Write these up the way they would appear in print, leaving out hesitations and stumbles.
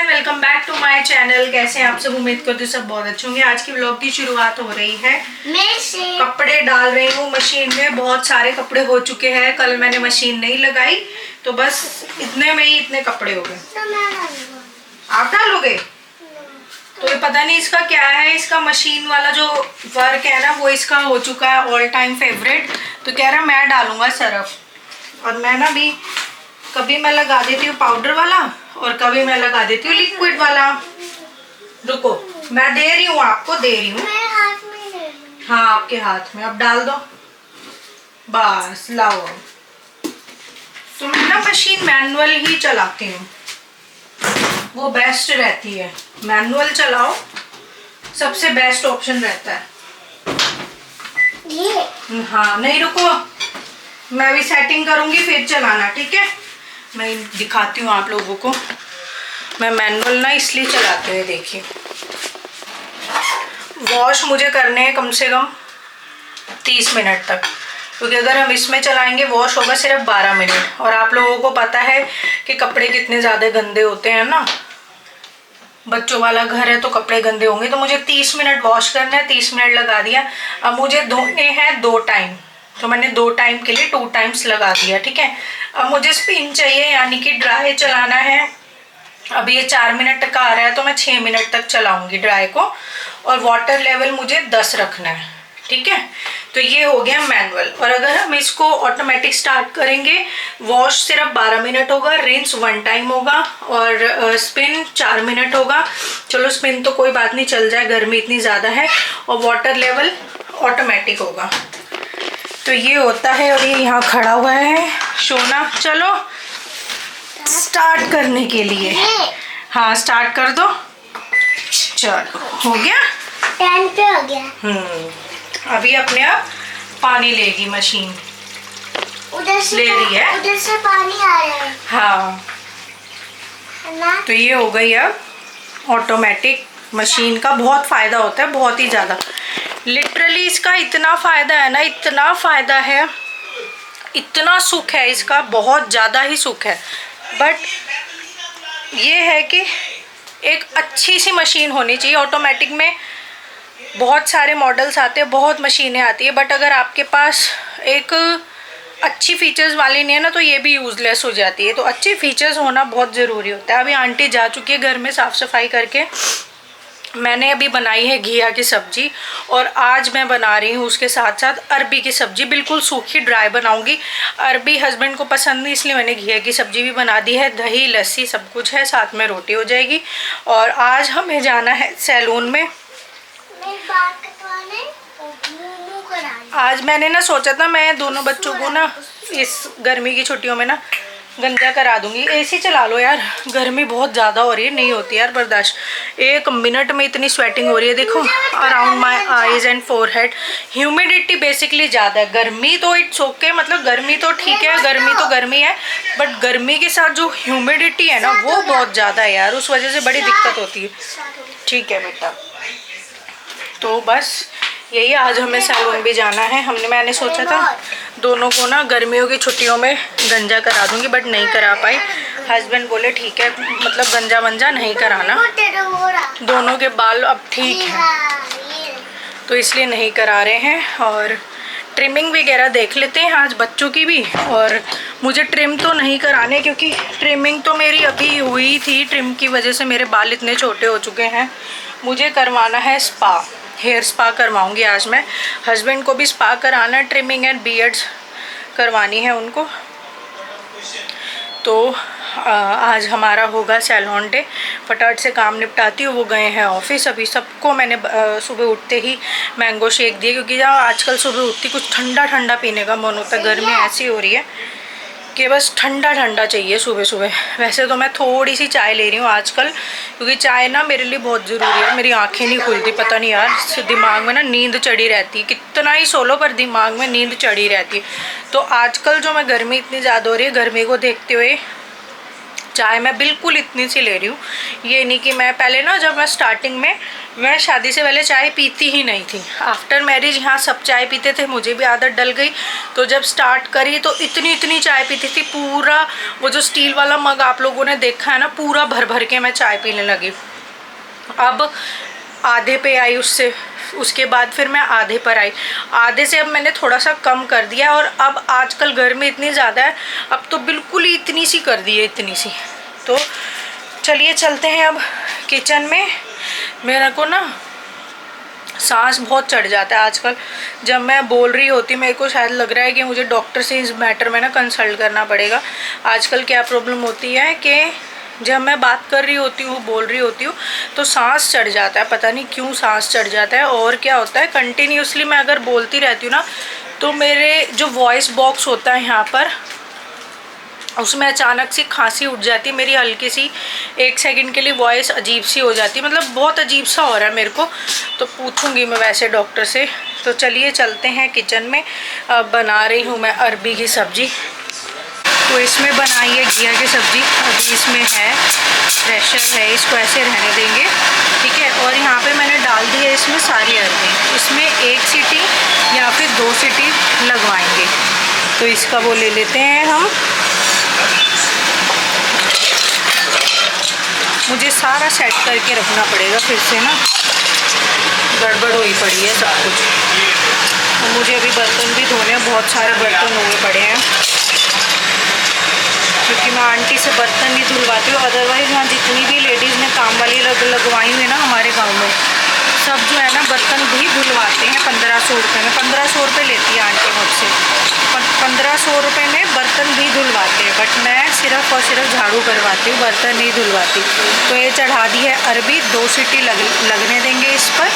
Welcome back to my channel. कैसे हैं आप सब? उम्मीद करती हूँ सब बहुत अच्छे होंगे। आज की व्लॉग की शुरुआत हो रही है कपड़े डाल रही हूँ मशीन में। बहुत सारे कपड़े हो चुके हैं, कल मैंने मशीन नहीं लगाई तो बस इतने में ही इतने कपड़े हो गए। आप डालोगे? तो ये पता नहीं इसका क्या है, इसका मशीन वाला जो वर्क है ना वो इसका हो चुका है ऑल टाइम फेवरेट। तो कह रहा मैं डालूंगा सरफ, और मैं ना भी कभी मैं लगा देती हूँ पाउडर वाला और कभी मैं लगा देती हूँ लिक्विड वाला। रुको मैं दे रही हूँ, आपको दे रही हूँ। हाँ आपके हाथ में, अब डाल दो बस। लाओ। तो मैं ना मशीन मैनुअल ही चलाती हूँ, वो बेस्ट रहती है। मैनुअल चलाओ, सबसे बेस्ट ऑप्शन रहता है ये। हाँ नहीं रुको, मैं भी सेटिंग करूंगी फिर चलाना, ठीक है? मैं दिखाती हूँ आप लोगों को। मैं मैनुअल ना इसलिए चलाते हुए, देखिए वॉश मुझे करने हैं कम से कम 30 मिनट तक, क्योंकि अगर हम इसमें चलाएंगे वॉश होगा सिर्फ 12 मिनट। और आप लोगों को पता है कि कपड़े कितने ज़्यादा गंदे होते हैं ना, बच्चों वाला घर है तो कपड़े गंदे होंगे। तो मुझे 30 मिनट वॉश करना है, 30 मिनट लगा दिया। अब मुझे धोने हैं 2 टाइम, तो मैंने 2 टाइम के लिए 2 टाइम्स लगा दिया, ठीक है? अब मुझे स्पिन चाहिए, यानी कि ड्राई चलाना है। अब ये 4 मिनट का आ रहा है तो मैं 6 मिनट तक चलाऊंगी ड्राई को, और वाटर लेवल मुझे 10 रखना है, ठीक है? तो ये हो गया मैनुअल। और अगर हम इसको ऑटोमेटिक स्टार्ट करेंगे, वॉश सिर्फ 12 मिनट होगा, रिंस 1 टाइम होगा, और स्पिन 4 मिनट होगा। चलो स्पिन तो कोई बात नहीं, चल जाए, गर्मी इतनी ज़्यादा है। और वाटर लेवल ऑटोमेटिक होगा। तो ये होता है। और ये यहाँ खड़ा हुआ है सोना। चलो स्टार्ट करने के लिए, हाँ स्टार्ट कर दो। चलो हो गया, 10 पे हो गया। अभी अपने आप पानी लेगी मशीन, उधर से ले रही है, उधर से पानी आ रहा है। हाँ ना? तो ये हो गई अब ऑटोमेटिक मशीन का। बहुत फ़ायदा होता है, बहुत ही ज़्यादा। लिटरली इसका इतना फ़ायदा है ना, इतना फ़ायदा है, इतना सुख है इसका, बहुत ज़्यादा ही सुख है। बट ये है कि एक अच्छी सी मशीन होनी चाहिए। ऑटोमेटिक में बहुत सारे मॉडल्स आते हैं, बहुत मशीनें आती है, बट अगर आपके पास एक अच्छी फीचर्स वाली नहीं है ना तो ये भी यूज़लेस हो जाती है। तो अच्छे फीचर्स होना बहुत ज़रूरी होता है। अभी आंटी जा चुकी है घर में साफ़ सफाई करके। मैंने अभी बनाई है घिया की सब्ज़ी, और आज मैं बना रही हूँ उसके साथ साथ अरबी की सब्ज़ी। बिल्कुल सूखी ड्राई बनाऊँगी। अरबी हस्बैंड को पसंद नहीं, इसलिए मैंने घिया की सब्ज़ी भी बना दी है। दही लस्सी सब कुछ है, साथ में रोटी हो जाएगी। और आज हमें जाना है सैलून में। आज मैंने ना सोचा था मैं दोनों बच्चों को ना इस गर्मी की छुट्टियों में ना गंजा करा दूंगी। एसी चला लो यार, गर्मी बहुत ज़्यादा हो रही है, नहीं होती यार बर्दाश्त। 1 मिनट में इतनी स्वेटिंग हो रही है, देखो around my eyes and forehead. Humidity basically ज़्यादा है। गर्मी तो इट्स ओके, मतलब गर्मी तो ठीक है, गर्मी तो गर्मी है, बट गर्मी के साथ जो ह्यूमिडिटी है ना वो बहुत ज़्यादा है यार, उस वजह से बड़ी दिक्कत होती है। ठीक है बेटा, तो बस यही, आज हमें सैलून भी जाना है। मैंने सोचा था दोनों को ना गर्मियों की छुट्टियों में गंजा करा दूंगी, बट नहीं करा पाई। हस्बैंड बोले ठीक है, मतलब गंजा वंजा नहीं कराना, दोनों के बाल अब ठीक है तो इसलिए नहीं करा रहे हैं। और ट्रिमिंग वगैरह देख लेते हैं आज बच्चों की भी। और मुझे ट्रिम तो नहीं कराने, क्योंकि ट्रिमिंग तो मेरी अभी हुई थी, ट्रिम की वजह से मेरे बाल इतने छोटे हो चुके हैं। मुझे करवाना है स्पा, हेयर स्पा करवाऊंगी आज मैं। हस्बैंड को भी स्पा कराना है, ट्रिमिंग एंड बियर्ड्स करवानी है उनको। तो आज हमारा होगा सैलून डे। फटाफट से काम निपटाती हूँ, वो गए हैं ऑफिस। अभी सबको मैंने सुबह उठते ही मैंगो शेक दिया, क्योंकि जहाँ आजकल सुबह उठती कुछ ठंडा ठंडा पीने का मन होता है। गर्मी ऐसी हो रही है कि बस ठंडा ठंडा चाहिए सुबह सुबह। वैसे तो मैं थोड़ी सी चाय ले रही हूँ आजकल, क्योंकि चाय ना मेरे लिए बहुत ज़रूरी है। मेरी आंखें नहीं खुलती, पता नहीं यार, दिमाग में ना नींद चढ़ी रहती है, कितना ही सो लो पर दिमाग में नींद चढ़ी रहती है। तो आजकल जो मैं गर्मी इतनी ज़्यादा हो रही है, गर्मी को देखते हुए चाय मैं बिल्कुल इतनी सी ले रही हूँ। ये नहीं कि मैं पहले ना, जब मैं स्टार्टिंग में, मैं शादी से पहले चाय पीती ही नहीं थी। आफ्टर मैरिज यहाँ सब चाय पीते थे, मुझे भी आदत डल गई। तो जब स्टार्ट करी तो इतनी इतनी चाय पीती थी, पूरा वो जो स्टील वाला मग आप लोगों ने देखा है ना, पूरा भर भर के मैं चाय पीने लगी। अब आधे पे आई उससे, उसके बाद फिर मैं आधे पर आई। आधे से अब मैंने थोड़ा सा कम कर दिया। और अब आजकल गर्मी इतनी ज़्यादा है, अब तो बिल्कुल ही इतनी सी कर दी है, इतनी सी। तो चलिए चलते हैं अब किचन में। मेरे को ना सांस बहुत चढ़ जाता है आजकल, जब मैं बोल रही होती। मेरे को शायद लग रहा है कि मुझे डॉक्टर से इस मैटर में ना कंसल्ट करना पड़ेगा। आजकल क्या प्रॉब्लम होती है कि जब मैं बात कर रही होती हूँ, बोल रही होती हूँ, तो सांस चढ़ जाता है। पता नहीं क्यों सांस चढ़ जाता है। और क्या होता है, कंटिन्यूसली मैं अगर बोलती रहती हूँ ना, तो मेरे जो वॉइस बॉक्स होता है यहाँ पर, उसमें अचानक सी खांसी उठ जाती है मेरी, हल्की सी 1 सेकंड के लिए वॉइस अजीब सी हो जाती है। मतलब बहुत अजीब सा हो रहा है मेरे को। तो पूछूंगी मैं वैसे डॉक्टर से। तो चलिए चलते हैं किचन में। बना रही हूँ मैं अरबी की सब्ज़ी। तो इसमें बनाई है घिया की सब्ज़ी। अभी इसमें है प्रेशर है, इसको ऐसे रहने देंगे, ठीक है। और यहाँ पे मैंने डाल दी है इसमें सारी अरबी। इसमें 1 सीटी या फिर 2 सीटी लगवाएंगे। तो इसका वो ले लेते हैं हम। मुझे सारा सेट करके रखना पड़ेगा, फिर से ना गड़बड़ हुई पड़ी है सब कुछ। और मुझे अभी बर्तन भी धोने हैं, बहुत सारे बर्तन हुए पड़े हैं, क्योंकि मैं आंटी से बर्तन नहीं धुलवाती हूँ। अदरवाइज़ यहाँ जितनी भी लेडीज़ ने काम वाली लगवाई हुई है ना हमारे गांव में, सब जो है ना बर्तन भी धुलवाते हैं 1500 रुपये में। 1500 रुपये लेती है आंटी मुझसे, 1500 रुपये में बर्तन भी धुलवाते हैं। बट मैं सिर्फ और सिर्फ झाड़ू करवाती हूँ, बर्तन नहीं धुलवाती। तो ये चढ़ा दी है अरबी, 2 सीटी लगने देंगे इस पर।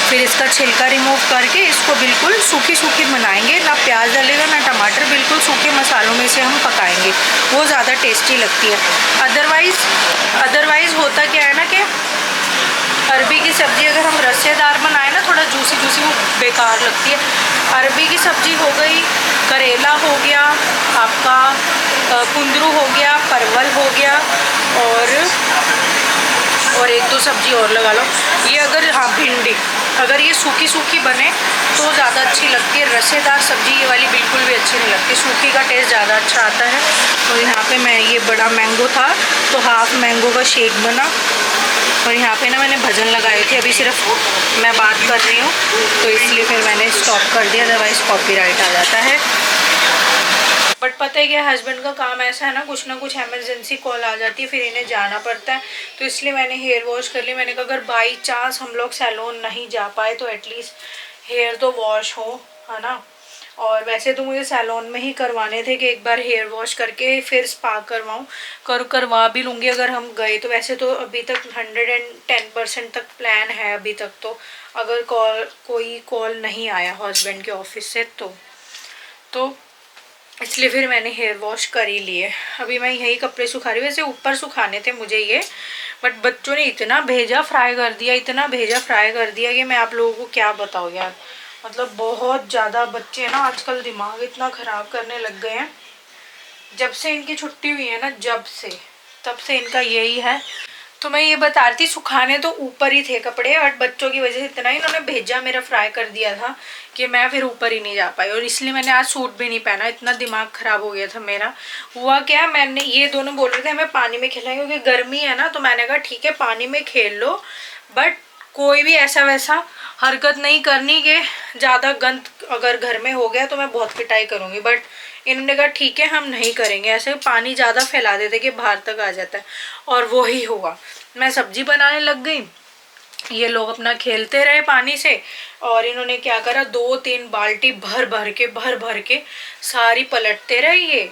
फिर इसका छिलका रिमूव करके इसको बिल्कुल सूखी सूखी बनाएंगे। ना प्याज डलेगा ना टमाटर, बिल्कुल सूखे मसालों में से हम पकाएंगे, वो ज़्यादा टेस्टी लगती है। अदरवाइज़ होता क्या है ना कि अरबी की सब्ज़ी अगर हम रसेदार बनाए ना, थोड़ा जूसी जूसी, वो बेकार लगती है। अरबी की सब्ज़ी हो गई, करेला हो गया आपका, कुंदरू हो गया, परवल हो गया, और 1-2 सब्ज़ी और लगा लो। ये अगर, हाँ, भिंडी, अगर ये सूखी सूखी बने तो ज़्यादा अच्छी लगती है। रसेदार सब्ज़ी ये वाली बिल्कुल भी अच्छी नहीं लगती, सूखी का टेस्ट ज़्यादा अच्छा आता है। और यहाँ पे मैं, ये बड़ा मैंगो था तो हाफ मैंगो का शेक बना। और यहाँ पे ना मैंने भजन लगाए थे, अभी सिर्फ मैं बात कर रही हूँ तो इसलिए फिर मैंने स्टॉप कर दिया, अदरवाइज़ कॉपीराइट आ जाता है। बट पता है क्या, हस्बैंड का काम ऐसा है ना, कुछ ना कुछ इमरजेंसी कॉल आ जाती है, फिर इन्हें जाना पड़ता है। तो इसलिए मैंने हेयर वॉश कर लिया। मैंने कहा अगर बाई चांस हम लोग सैलून नहीं जा पाए तो एटलीस्ट हेयर तो वॉश हो, है ना। और वैसे तो मुझे सैलून में ही करवाने थे कि एक बार हेयर वॉश करके फिर स्पा करवा भी लूँगी अगर हम गए तो। वैसे तो अभी तक 110% तक प्लान है अभी तक, तो अगर कोई कॉल नहीं आया हस्बैंड के ऑफिस से तो इसलिए फिर मैंने हेयर वॉश कर ही लिए। अभी मैं यही कपड़े सुखा रही हूँ। वैसे ऊपर सुखाने थे मुझे ये, बट बच्चों ने इतना भेजा फ्राई कर दिया कि मैं आप लोगों को क्या बताऊँ यार। मतलब बहुत ज़्यादा बच्चे ना आजकल दिमाग इतना ख़राब करने लग गए हैं। जब से इनकी छुट्टी हुई है ना, तब से इनका यही है। तो मैं ये बता रही थी, सुखाने तो ऊपर ही थे कपड़े, और बच्चों की वजह से इतना ही इन्होंने भेजा, मेरा फ्राई कर दिया था कि मैं फिर ऊपर ही नहीं जा पाई। और इसलिए मैंने आज सूट भी नहीं पहना, इतना दिमाग ख़राब हो गया था मेरा। हुआ क्या, मैंने, ये दोनों बोल रहे थे हमें पानी में खेलेंगे क्योंकि गर्मी है ना, तो मैंने कहा ठीक है पानी में खेल लो, बट कोई भी ऐसा वैसा हरकत नहीं करनी कि ज़्यादा गंद अगर घर में हो गया तो मैं बहुत पिटाई करूँगी। बट इन्होंने कहा ठीक है हम नहीं करेंगे, ऐसे पानी ज़्यादा फैला देते कि बाहर तक आ जाता है। और वो ही हुआ, मैं सब्जी बनाने लग गई, ये लोग अपना खेलते रहे पानी से। और इन्होंने क्या करा, 2-3 बाल्टी भर भर के सारी पलटते रहे ये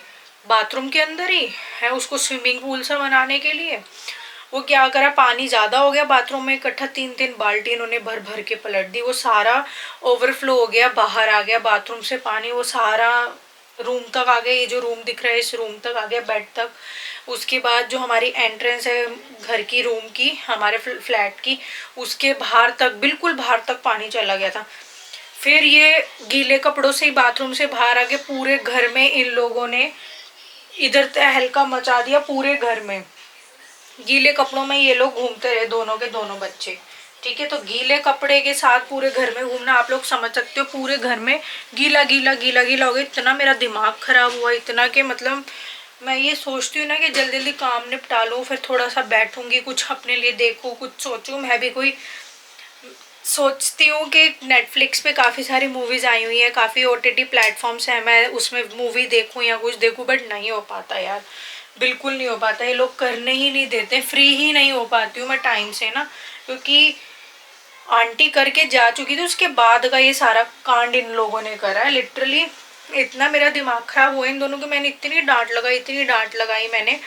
बाथरूम के अंदर ही है, उसको स्विमिंग पूल सा बनाने के लिए। वो क्या करा, पानी ज़्यादा हो गया बाथरूम में इकट्ठा, 3-3 बाल्टी इन्होंने भर के पलट दी। वो सारा ओवरफ्लो हो गया, बाहर आ गया बाथरूम से पानी, वो सारा रूम तक आ गया। ये जो रूम दिख रहा है इस रूम तक आ गया, बेड तक। उसके बाद जो हमारी एंट्रेंस है घर की, रूम की, हमारे फ्लैट की, उसके बाहर तक, बिल्कुल बाहर तक पानी चला गया था। फिर ये गीले कपड़ों से ही बाथरूम से बाहर आके पूरे घर में इन लोगों ने इधर तहलका मचा दिया पूरे घर में। गीले कपड़ों में ये लोग घूमते रहे, दोनों के दोनों बच्चे। ठीक है, तो गीले कपड़े के साथ पूरे घर में घूमना, आप लोग समझ सकते हो, पूरे घर में गीला गीला गीला गीला हो गया। इतना मेरा दिमाग खराब हुआ, इतना कि मतलब मैं ये सोचती हूँ ना कि जल्दी जल्दी काम निपटा लूँ, फिर थोड़ा सा बैठूंगी, कुछ अपने लिए देखूँ, कुछ सोचूं। मैं भी कोई सोचती हूँ कि नेटफ्लिक्स पे काफ़ी सारी मूवीज़ आई हुई है, काफ़ी ओटीटी प्लेटफॉर्म्स हैं, मैं उसमें मूवी देखूँ या कुछ देखूँ, बट नहीं हो पाता यार, बिल्कुल नहीं हो पाता। ये लोग करने ही नहीं देते, फ्री ही नहीं हो पाती हूँ मैं टाइम से ना, क्योंकि आंटी करके जा चुकी थी, उसके बाद का ये सारा कांड इन लोगों ने करा है लिटरली। इतना मेरा दिमाग खराब हुआ इन दोनों को, मैंने इतनी डांट लगाई, इतनी डांट लगाई मैंने।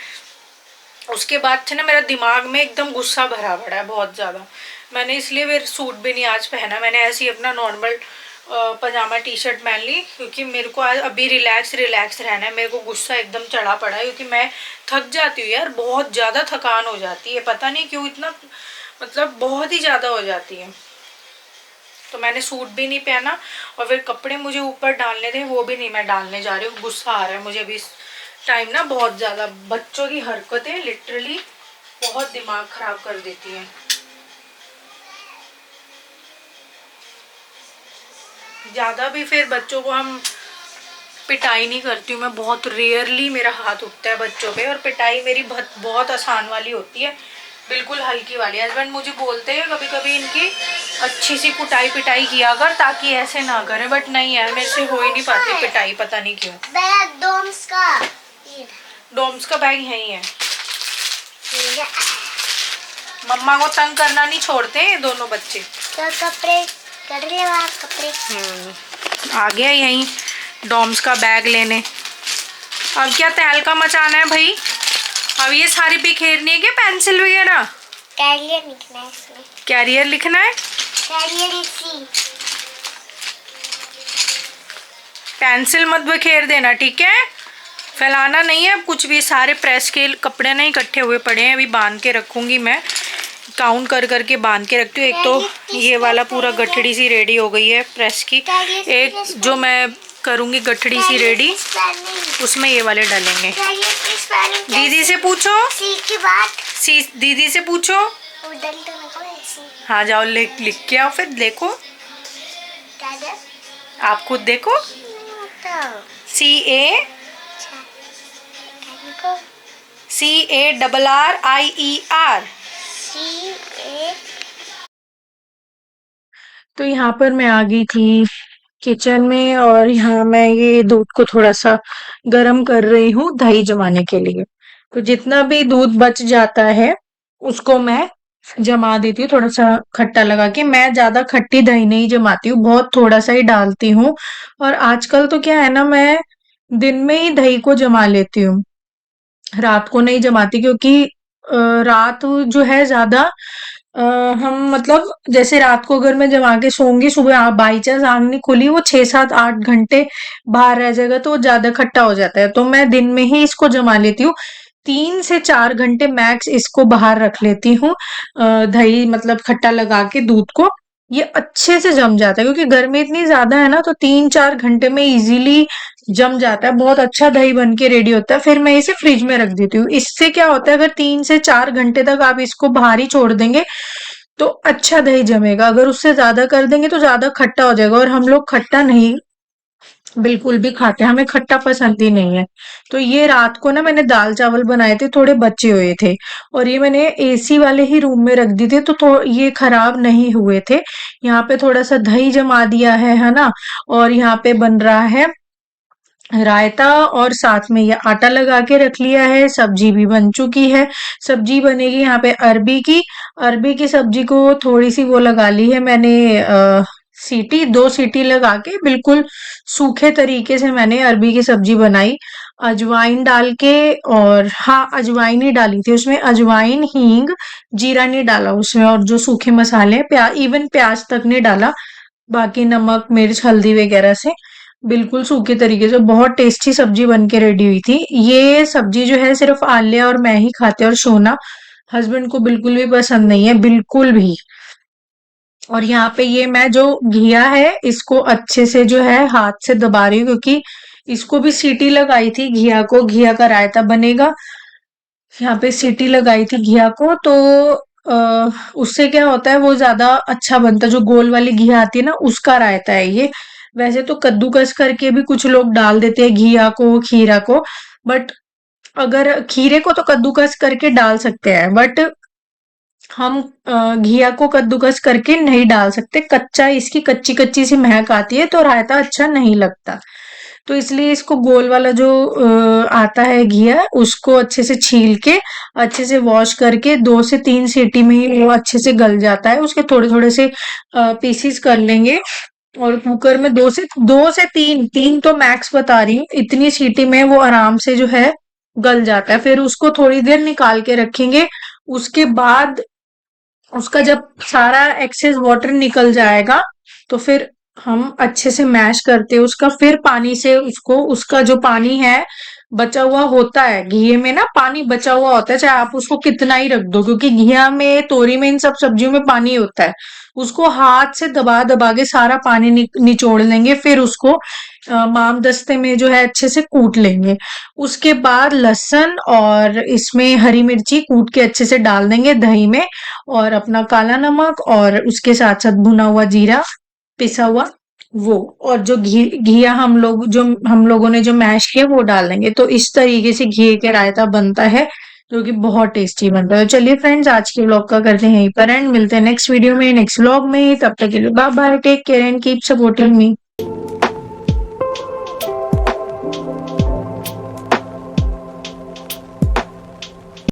उसके बाद से ना मेरा दिमाग में एकदम गुस्सा भरा पड़ा है बहुत ज़्यादा। मैंने इसलिए फिर सूट भी नहीं आज पहना, मैंने ऐसे ही अपना नॉर्मल पजामा टी शर्ट पहन ली, क्योंकि मेरे को आज अभी रिलैक्स रिलैक्स रहना है। मेरे को गुस्सा एकदम चढ़ा पड़ा है, क्योंकि मैं थक जाती हूँ यार, बहुत ज़्यादा थकान हो जाती है, पता नहीं क्यों इतना, मतलब बहुत ही ज़्यादा हो जाती है। तो मैंने सूट भी नहीं पहना, और फिर कपड़े मुझे ऊपर डालने थे वो भी नहीं मैं डालने जा रही हूँ। गुस्सा आ रहा है मुझे अभी इस टाइम ना बहुत ज़्यादा। बच्चों की हरकतें लिटरली बहुत दिमाग खराब कर देती हैं। ज़्यादा भी फिर बच्चों को हम पिटाई नहीं करती हूँ मैं, बहुत रेयरली मेरा हाथ उठता है बच्चों पे, और पिटाई मेरी बहुत बहुत आसान वाली होती है, बिल्कुल हल्की वाली। हस्बैंड मुझे बोलते हैं कभी कभी इनकी अच्छी सी कुटाई पिटाई किया कर ताकि ऐसे ना करें, बट नहीं यार मेरे से हो ही नहीं पाती पिटाई, पता नहीं क्यों। बैग डोम्स का, डोम्स का बैग यही है। मम्मा को तंग करना नहीं छोड़ते हैं दोनों बच्चे। तो कपड़े कर ले वहाँ कपड़े। आ गया यहीं डॉम्स का बैग लेने। अब क्या तहलका मचाना है भाई, अब ये सारी बिखेरनी है क्या पेंसिल वगैरह? कैरियर लिखना है इसमें। कैरियर लिखना है? कैरियर इसी। पेंसिल मत बिखेर देना, ठीक है? फैलाना नहीं है अब कुछ भी। सारे प्रेस के कपड़े नहीं इकट्ठे हुए पड़े हैं, अभी बांध के रखूंगी मैं, काउंट कर करके बांध के रखती हूँ। एक तो ये वाला पूरा गठड़ी सी रेडी हो गई है प्रेस की, एक जो मैं करूँगी गठड़ी सी रेडी, उसमें ये वाले डालेंगे। दीदी से पूछो, की बात दीदी से पूछो। हाँ जाओ लिख के आओ, फिर देखो, आप खुद देखो। CARRIER। तो यहाँ पर मैं आ गई थी किचन में, और यहाँ मैं ये दूध को थोड़ा सा गर्म कर रही हूँ दही जमाने के लिए। तो जितना भी दूध बच जाता है उसको मैं जमा देती हूँ थोड़ा सा खट्टा लगा के। मैं ज्यादा खट्टी दही नहीं जमाती हूँ, बहुत थोड़ा सा ही डालती हूँ। और आजकल तो क्या है ना, मैं दिन में ही दही को जमा लेती हूँ, रात को नहीं जमाती, क्योंकि रात जो है ज्यादा हम मतलब जैसे रात को अगर मैं जमा के सोऊंगी, सुबह बाई चांस आंख नहीं खुली, वो 6 7 8 घंटे बाहर रह जाएगा तो वो ज्यादा खट्टा हो जाता है। तो मैं दिन में ही इसको जमा लेती हूँ, 3 से 4 घंटे मैक्स इसको बाहर रख लेती हूँ। दही मतलब खट्टा लगा के दूध को, ये अच्छे से जम जाता है, क्योंकि गर्मी इतनी ज्यादा है ना, तो 3 4 घंटे में इजीली जम जाता है, बहुत अच्छा दही बन के रेडी होता है। फिर मैं इसे फ्रिज में रख देती हूँ। इससे क्या होता है, अगर 3 से 4 घंटे तक आप इसको बाहर ही छोड़ देंगे तो अच्छा दही जमेगा। अगर उससे ज्यादा कर देंगे तो ज्यादा खट्टा हो जाएगा, और हम लोग खट्टा नहीं बिल्कुल भी खाते, हमें खट्टा पसंद ही नहीं है। तो ये रात को ना मैंने दाल चावल बनाए थे, थोड़े बचे हुए थे, और ये मैंने एसी वाले ही रूम में रख दिए थे, तो ये खराब नहीं हुए थे। यहाँ पे थोड़ा सा दही जमा दिया है ना, और यहाँ पे बन रहा है रायता, और साथ में ये आटा लगा के रख लिया है। सब्जी भी बन चुकी है, सब्जी बनेगी यहाँ पे अरबी की। अरबी की सब्जी को थोड़ी सी वो लगा ली है मैंने, सीटी 2 सीटी लगा के बिल्कुल सूखे तरीके से मैंने अरबी की सब्जी बनाई, अजवाइन डाल के। और हाँ, अजवाइन ही डाली थी उसमें, अजवाइन हींग जीरा नहीं डाला उसमें, और जो सूखे मसाले इवन प्याज तक नहीं डाला, बाकी नमक मिर्च हल्दी वगैरह से बिल्कुल सूखे तरीके से बहुत टेस्टी सब्जी बन के रेडी हुई थी। ये सब्जी जो है सिर्फ आलिया और मैं ही खाते हैं, और सोना हस्बैंड को बिल्कुल भी पसंद नहीं है, बिल्कुल भी। और यहाँ पे ये मैं जो घिया है इसको अच्छे से जो है हाथ से दबा रही हूँ, क्योंकि इसको भी सीटी लगाई थी घिया को, घिया का रायता बनेगा। यहाँ पे सीटी लगाई थी घिया को, तो उससे क्या होता है वो ज्यादा अच्छा बनता है। जो गोल वाली घिया आती है ना, उसका रायता है ये। वैसे तो कद्दूकस करके भी कुछ लोग डाल देते हैं घिया को, खीरा को, बट अगर खीरे को तो कद्दूकस करके डाल सकते हैं, बट हम घिया को कद्दूकस करके नहीं डाल सकते। कच्चा, इसकी कच्ची कच्ची सी महक आती है, तो रायता अच्छा नहीं लगता। तो इसलिए इसको गोल वाला जो आता है घिया, उसको अच्छे से छील के, अच्छे से वॉश करके 2 से 3 सीटी में ही वो अच्छे से गल जाता है। उसके थोड़े थोड़े से पीसीस कर लेंगे, और कुकर में 2 से 3, 3 तो मैक्स बता रही हूँ, इतनी सीटी में वो आराम से जो है गल जाता है। फिर उसको थोड़ी देर निकाल के रखेंगे। उसके बाद उसका जब सारा एक्सेस वाटर निकल जाएगा, तो फिर हम अच्छे से मैश करते हैं उसका। फिर पानी से उसको, उसका जो पानी है बचा हुआ होता है, घिये में ना पानी बचा हुआ होता है, चाहे आप उसको कितना ही रख दो, क्योंकि घिया में, तोरी में, इन सब सब्जियों में पानी होता है। उसको हाथ से दबा दबा के सारा पानी निचोड़ लेंगे। फिर उसको माम दस्ते में जो है अच्छे से कूट लेंगे। उसके बाद लहसुन और इसमें हरी मिर्ची कूट के अच्छे से डाल देंगे दही में, और अपना काला नमक, और उसके साथ साथ भुना हुआ जीरा, पिसा हुआ वो, और जो घिया हम लोगों ने जो मैश किया वो डाल देंगे। तो इस तरीके से घी के रायता बनता है, जो कि बहुत टेस्टी बनता है। तो चलिए फ्रेंड्स, आज के व्लॉग का करते हैं यहीं पर एंड, मिलते हैं नेक्स्ट वीडियो में, नेक्स्ट व्लॉग में। तब तक के लिए bye bye, take care and keep supporting me.